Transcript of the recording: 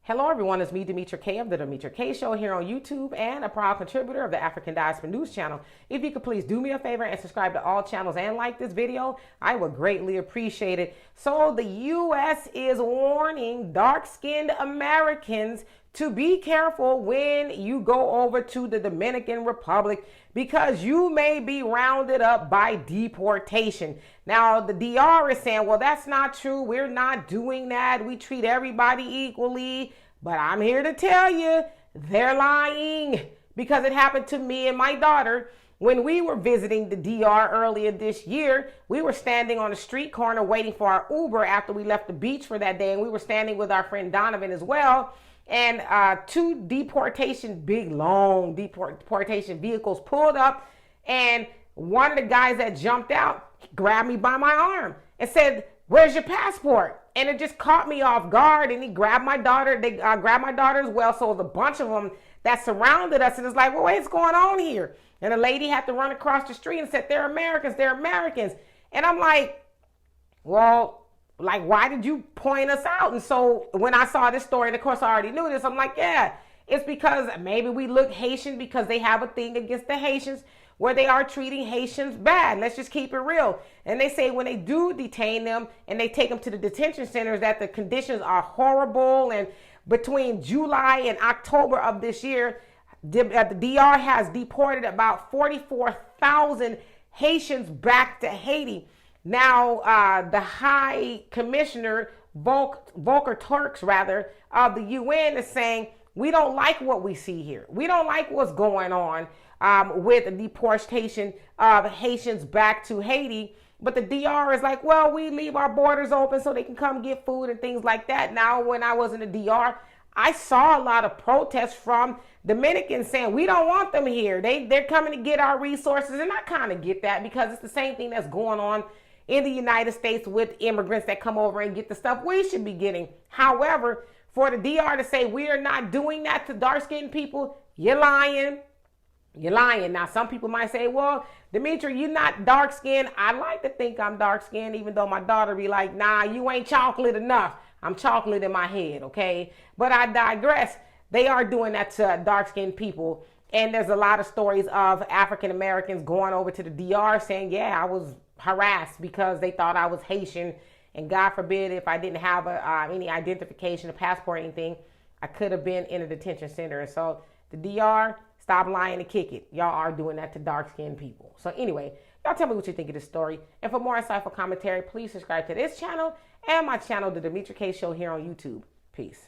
Hello everyone, it's me, Demetra Kaye of the Demetra Kaye Show here on YouTube and a proud contributor of the African Diaspora News channel. If you could please do me a favor and subscribe to all channels and like this video, I would greatly appreciate it. So the U.S. is warning dark-skinned Americans to be careful when you go over to the Dominican Republic because you may be rounded up by deportation. Now, the DR is saying, well, that's not true. We're not doing that. We treat everybody equally. But I'm here to tell you, they're lying because it happened to me and my daughter. When we were visiting the DR earlier this year, we were standing on a street corner waiting for our Uber after we left the beach for that day. And we were standing with our friend Donovan as well. And two big, long deportation vehicles pulled up. And one of the guys that jumped out grabbed me by my arm and said, "Where's your passport?" And it just caught me off guard. And he grabbed my daughter. They grabbed my daughter as well. So it was a bunch of them that surrounded us. And it's like, well, what's going on here? And the lady had to run across the street and said, "They're Americans. They're Americans." And I'm like, well, like, why did you point us out? And so when I saw this story, and of course I already knew this, I'm like, yeah, it's because maybe we look Haitian because they have a thing against the Haitians where they are treating Haitians bad. Let's just keep it real. And they say when they do detain them and they take them to the detention centers that the conditions are horrible. And between July and October of this year, the DR has deported about 44,000 Haitians back to Haiti. Now, the High Commissioner, Volker Turks, of the UN is saying, we don't like what we see here. We don't like what's going on with the deportation of Haitians back to Haiti. But the DR is like, well, we leave our borders open so they can come get food and things like that. Now, when I was in the DR, I saw a lot of protests from Dominicans saying, we don't want them here. They're coming to get our resources. And I kind of get that because it's the same thing that's going on in the United States with immigrants that come over and get the stuff we should be getting. However, for the DR to say we are not doing that to dark-skinned people, you're lying. You're lying. Now, some people might say, well, Demetra, you're not dark-skinned. I like to think I'm dark-skinned, even though my daughter be like, nah, you ain't chocolate enough. I'm chocolate in my head, okay? But I digress. They are doing that to dark-skinned people. And there's a lot of stories of African Americans going over to the DR saying, yeah, I was harassed because they thought I was Haitian. And God forbid if I didn't have any identification, a passport or anything, I could have been in a detention center. And so the DR, stop lying and kick it. Y'all are doing that to dark-skinned people. So anyway, y'all tell me what you think of this story. And for more insightful commentary, please subscribe to this channel and my channel, The Demetra Kaye Show here on YouTube. Peace.